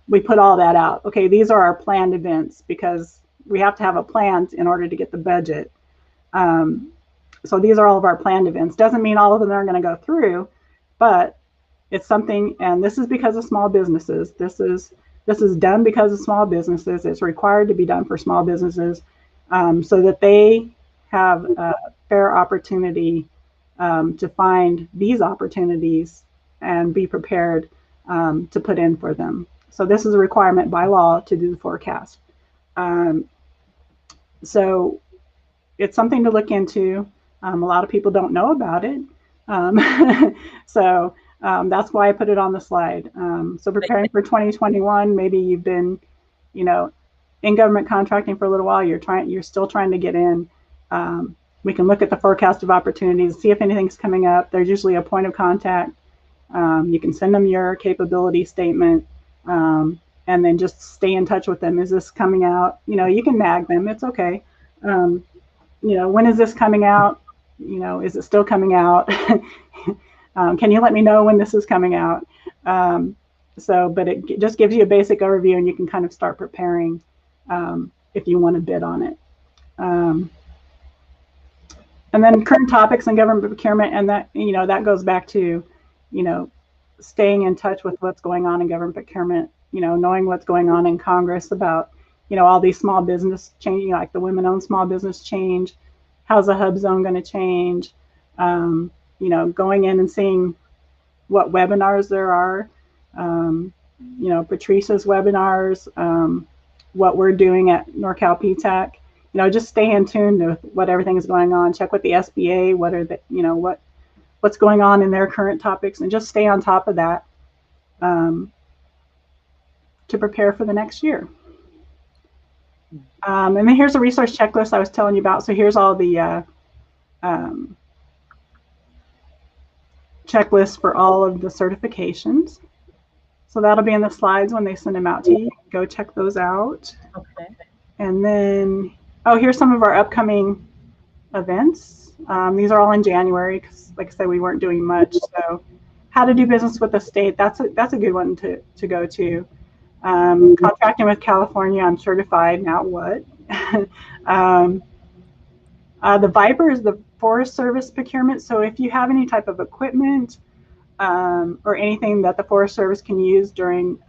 we put all that out. Okay, these are our planned events because we have to have a plan in order to get the budget. So these are all of our planned events. Doesn't mean all of them are going to go through, but it's something, and this is because of small businesses. This is done because of small businesses. It's required to be done for small businesses so that they have a fair opportunity to find these opportunities and be prepared to put in for them. So this is a requirement by law to do the forecast. So it's something to look into. A lot of people don't know about it. So that's why I put it on the slide. So preparing for 2021, maybe you've been, in government contracting for a little while, you're still trying to get in. We can look at the forecast of opportunities, see if anything's coming up. There's usually a point of contact. You can send them your capability statement, and then just stay in touch with them. Is this coming out? You can nag them. It's okay. When is this coming out? Is it still coming out? Can you let me know when this is coming out? But it just gives you a basic overview, and you can kind of start preparing if you want to bid on it. And then current topics in government procurement, and that goes back to, staying in touch with what's going on in government procurement, knowing what's going on in Congress about, all these small business changing, like the women-owned small business change. How's the hub zone going to change? Going in and seeing what webinars there are, Patrice's webinars, what we're doing at NorCalptac. Just stay in tune with what everything is going on. Check with the SBA, what are the, what's going on in their current topics, and just stay on top of that to prepare for the next year. And then here's a resource checklist I was telling you about. So here's all the checklists for all of the certifications. So that'll be in the slides when they send them out to you. Go check those out. Okay. And then, here's some of our upcoming events. These are all in January because, like I said, we weren't doing much. So how to do business with the state, that's a good one to go to. Contracting with California, I'm certified. Now what? The Viper is the Forest Service procurement. So if you have any type of equipment or anything that the Forest Service can use during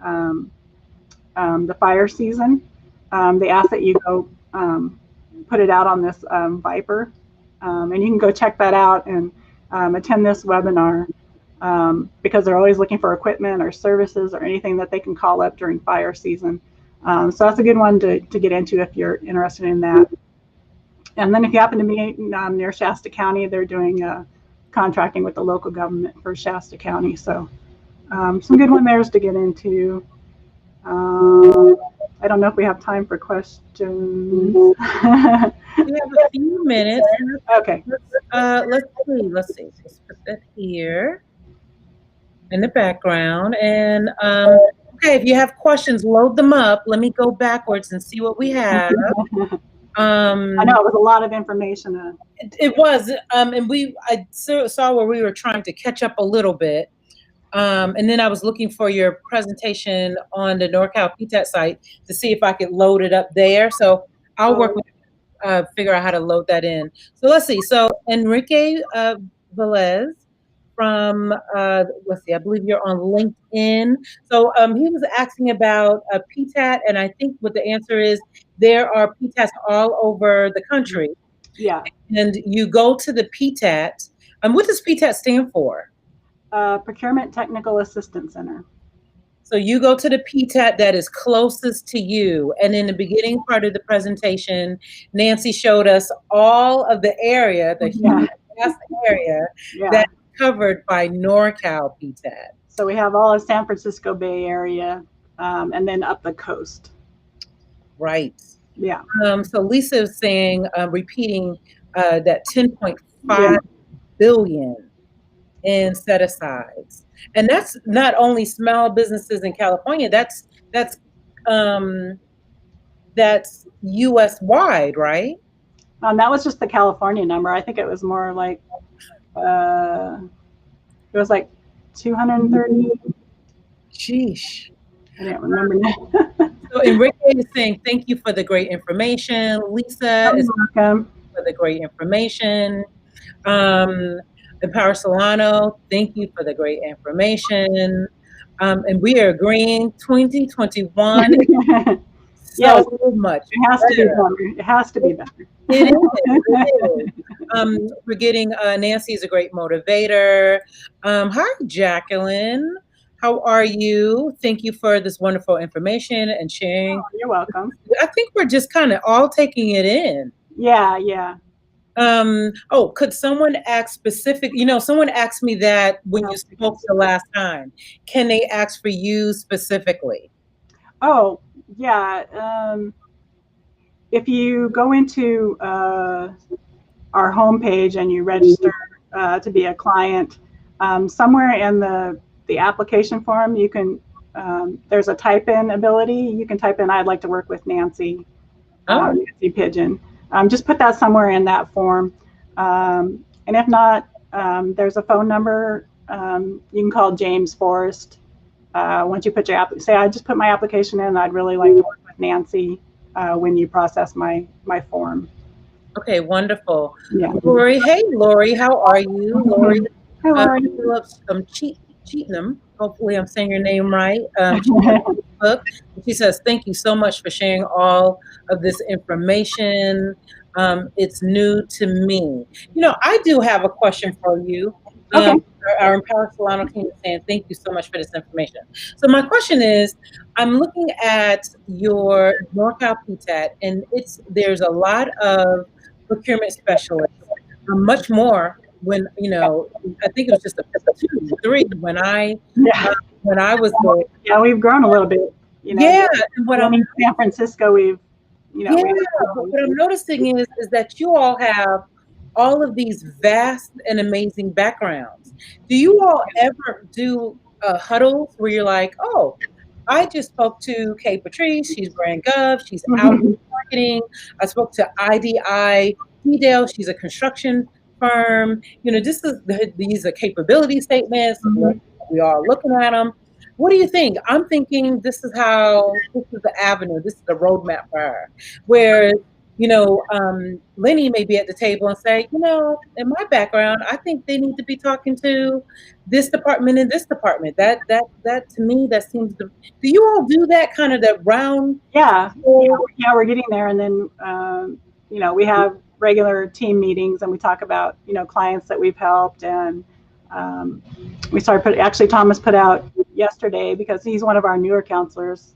the fire season, they ask that you go put it out on this Viper. And you can go check that out and attend this webinar. Because they're always looking for equipment or services or anything that they can call up during fire season. So that's a good one to get into if you're interested in that. And then if you happen to be near Shasta County, they're doing contracting with the local government for Shasta County. So some good one there's to get into. I don't know if we have time for questions. We have a few minutes. Okay. Let's see. Let's put that here in the background. And okay, if you have questions, load them up. Let me go backwards and see what we have. I know it was a lot of information. It was, and I saw where we were trying to catch up a little bit. And then I was looking for your presentation on the NorCalPTAC site to see if I could load it up there. So I'll work with figure out how to load that in. So let's see. So Enrique Velez from, let's see, I believe you're on LinkedIn. So he was asking about PTAT, and I think what the answer is, there are PTATs all over the country. Yeah. And you go to the PTAT. What does PTAT stand for? Procurement Technical Assistance Center. So you go to the PTAT that is closest to you. And in the beginning part of the presentation, Nanci showed us all of the area, the huge vast area that's covered by NorCalPTAC. So we have all of San Francisco Bay Area, and then up the coast. Right. Yeah. So Lisa is saying, repeating that 10.5 billion in set asides, and that's not only small businesses in California. That's U.S. wide, right? That was just the California number. I think it was more like it was like 230. Sheesh. I don't remember now. So Enrique is saying thank you for the great information. Lisa is welcome for the great information. Empower Solano, thank you for the great information. And we are agreeing 2021. So much. It has to be better. It has to be better. It is. We're getting Nanci is a great motivator. Hi, Jacqueline. How are you? Thank you for this wonderful information and sharing. Oh, you're welcome. I think we're just kind of all taking it in. Yeah. Could someone ask specific, someone asked me that when you spoke the last time. Can they ask for you specifically? Oh, yeah. If you go into our homepage and you register to be a client, somewhere in the application form, you can, there's a type-in ability. You can type in, I'd like to work with Nanci, Nanci Pigeon. Just put that somewhere in that form. And if not, there's a phone number. You can call James Forrest. Once you put your say, I just put my application in. I'd really like to work with Nanci when you process my form. Okay, wonderful. Yeah. Lori, hey, Lori, how are you? Lori, hi, Lori. Phillips from Cheatham. Hopefully I'm saying your name right. She says, thank you so much for sharing all of this information. It's new to me. I do have a question for you. Okay. Our Empower Solano team is saying, thank you so much for this information. So my question is, I'm looking at your NorCalPTAC, and there's a lot of procurement specialists, much more when, I think it was just a 2, 3 when I was there. Yeah, we've grown a little bit. Yeah. And what in San Francisco, but what I'm noticing is that you all have all of these vast and amazing backgrounds. Do you all ever do huddles where you're like, oh, I just spoke to K Patrice, she's brandgov, she's out in marketing. I spoke to IDI Dale, she's a construction firm. These are capability statements. We are looking at them. What do you think? I'm thinking this is the avenue, this is the roadmap for her. Where, Lenny may be at the table and say, in my background, I think they need to be talking to this department and this department. That to me, that seems to. Do you all do that kind of that round? Yeah, we're getting there, and then we have regular team meetings, and we talk about clients that we've helped, and we started actually Thomas put out yesterday, because he's one of our newer counselors,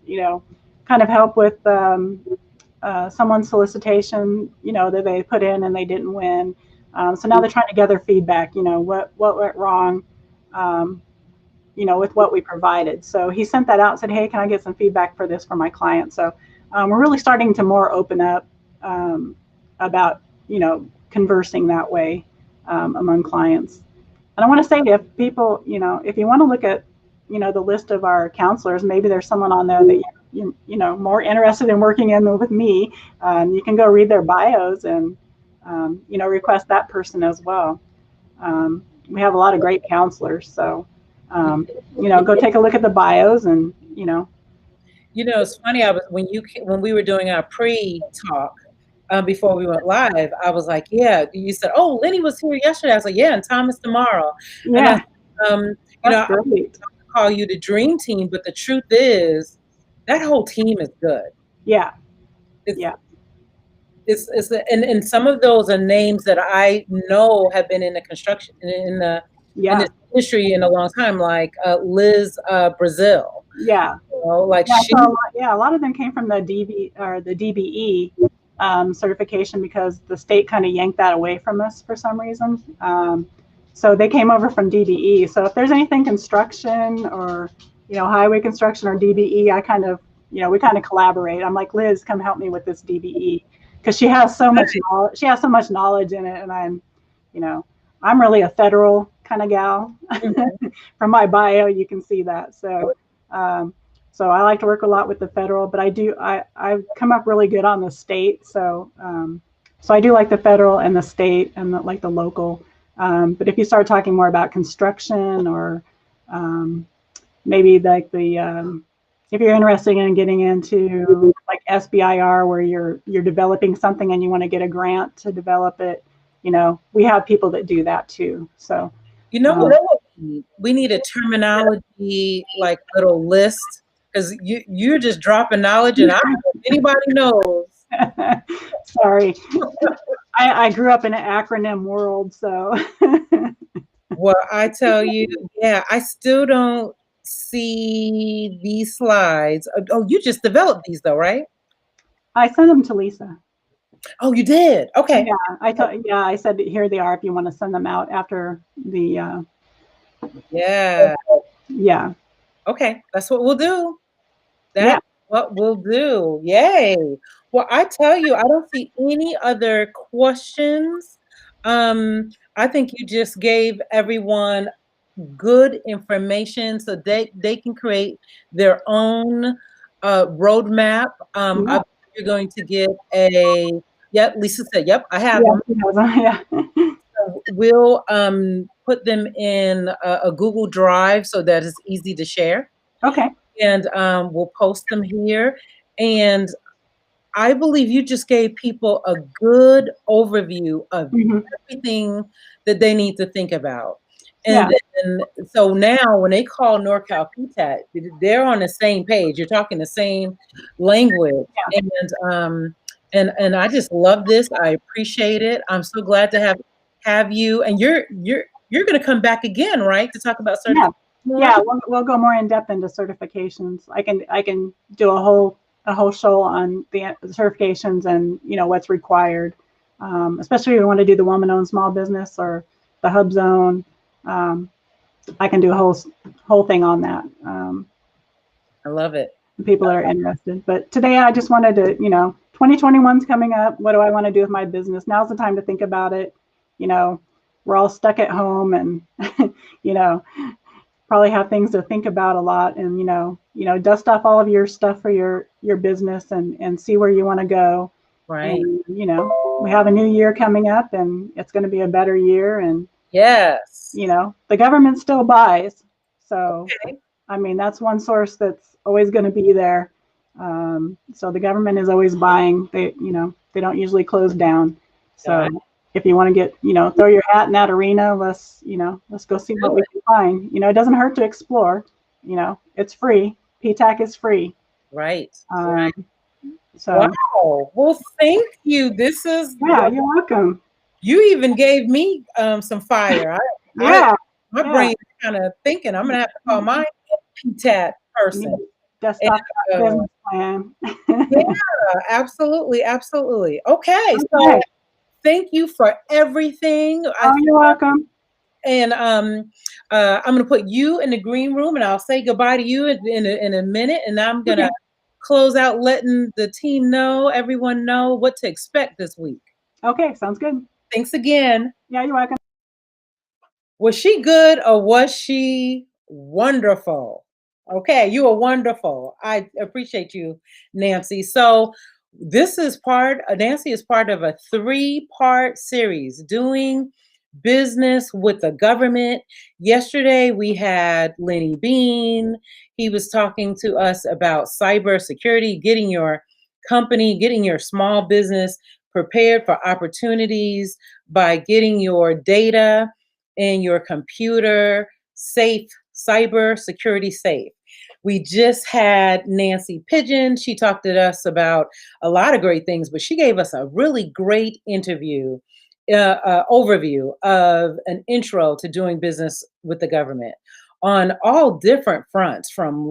kind of help with someone's solicitation, that they put in and they didn't win. So now they're trying to gather feedback, what went wrong, with what we provided. So he sent that out and said, hey, can I get some feedback for this for my client? So we're really starting to more open up about, conversing that way among clients. And I want to say, if people, if you want to look at, the list of our counselors, maybe there's someone on there that you're more interested in working in with me. You can go read their bios and, request that person as well. We have a lot of great counselors. So, go take a look at the bios and, It's funny. When we were doing our pre-talk before we went live, I was like, "Yeah." You said, "Oh, Lenny was here yesterday." I was like, "Yeah," and Thomas tomorrow. Yeah, And I call you the dream team, but the truth is, that whole team is good. Yeah, and some of those are names that I know have been in the construction in this industry in a long time, like Liz Brazil. Yeah. Like a lot of them came from the DBE certification, because the state kind of yanked that away from us for some reason. So they came over from DBE. So if there's anything construction or highway construction or DBE, I kind of we kind of collaborate. I'm like, Liz, come help me with this DBE, because she has so much knowledge. She has so much knowledge in it, and I'm really a federal kind of gal. From my bio, you can see that. So. So I like to work a lot with the federal, but I've come up really good on the state. So I do like the federal and the state and like the local. But if you start talking more about construction or maybe like if you're interested in getting into like SBIR, where you're developing something and you want to get a grant to develop it, we have people that do that too. So we need a terminology like little list, because you're just dropping knowledge, and I don't know if anybody knows. Sorry, I grew up in an acronym world, so. Well, I tell you, I still don't see these slides. Oh, you just developed these though, right? I sent them to Lisa. Oh, you did? Okay. Yeah, I said, here they are if you want to send them out after the. Yeah. Okay, that's what we'll do. That's what we'll do. Yay. Well, I tell you, I don't see any other questions. I think you just gave everyone good information so they can create their own roadmap. You're going to get Lisa said, yep, I have them. So we'll put them in a Google Drive so that it's easy to share. Okay. And we'll post them here. And I believe you just gave people a good overview of everything that they need to think about. And so now when they call NorCalPTAC, they're on the same page. You're talking the same language. And I just love this. I appreciate it. I'm so glad to have you. And you're going to come back again, right, to talk about certification? Yeah, we'll go more in depth into certifications. I can do a whole show on the certifications and what's required, especially if you want to do the woman-owned small business or the hub zone. I can do a whole thing on that. I love it. People that are interested. But today I just wanted to, 2021's coming up. What do I want to do with my business? Now's the time to think about it. We're all stuck at home and, probably have things to think about a lot, and, dust off all of your stuff for your business and see where you want to go. Right. And, we have a new year coming up, and it's going to be a better year. And yes, the government still buys. So, I mean, that's one source that's always going to be there. So the government is always buying. They don't usually close down. So if you want to get, throw your hat in that arena, let's go see what we can find. It doesn't hurt to explore. It's free. PTAC is free. Right. So. Wow. Well, thank you. This is. Yeah, you're welcome. You even gave me some fire. My brain is kind of thinking I'm going to have to call my PTAC person. Desktop business plan. Yeah, absolutely. Okay. So thank you for everything. Oh, you're welcome. And I'm going to put you in the green room, and I'll say goodbye to you in a minute. And I'm going to close out letting the team know, everyone know what to expect this week. Okay, sounds good. Thanks again. Yeah, you're welcome. Was she good or was she wonderful? Okay, you are wonderful. I appreciate you, Nanci. So Nanci is part of a 3-part series, doing business with the government. Yesterday we had Lenny Bean. He was talking to us about cybersecurity, getting your company, getting your small business prepared for opportunities by getting your data and your computer safe, cyber security safe. We just had Nanci Pigeon. She talked to us about a lot of great things, but she gave us a really great overview of an intro to doing business with the government on all different fronts, from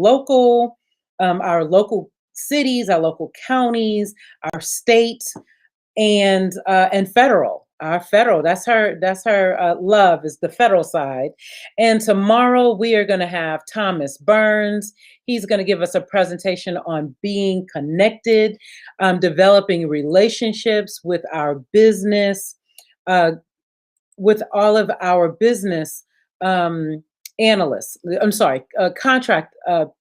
our local cities, our local counties, our state, and federal. Our federal, that's her love, is the federal side. And tomorrow we are going to have Thomas Burns. He's going to give us a presentation on being connected, developing relationships with our business, with all of our business analysts. I'm sorry, contract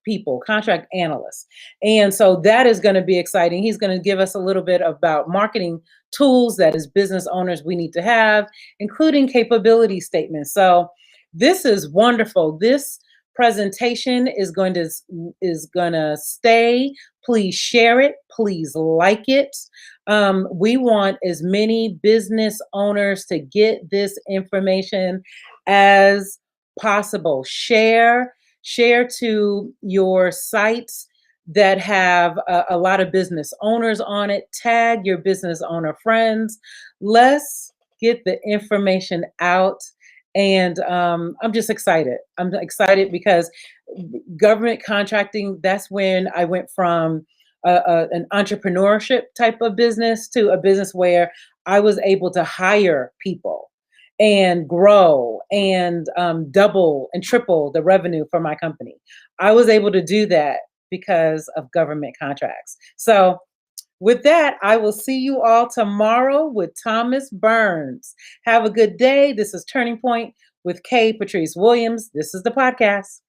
people, contract analysts. And so that is going to be exciting. He's going to give us a little bit about marketing tools that as business owners we need to have, including capability statements. So this is wonderful. This presentation is going to stay. Please share it. Please like it. We want as many business owners to get this information as possible. Share to your sites that have a lot of business owners on it. Tag your business owner friends. Let's get the information out. And I'm just excited. I'm excited because government contracting, that's when I went from an entrepreneurship type of business to a business where I was able to hire people and grow and double and triple the revenue for my company. I was able to do that because of government contracts. So with that, I will see you all tomorrow with Thomas Burns. Have a good day. This is Turning Point with K Patrice Williams. This is the podcast.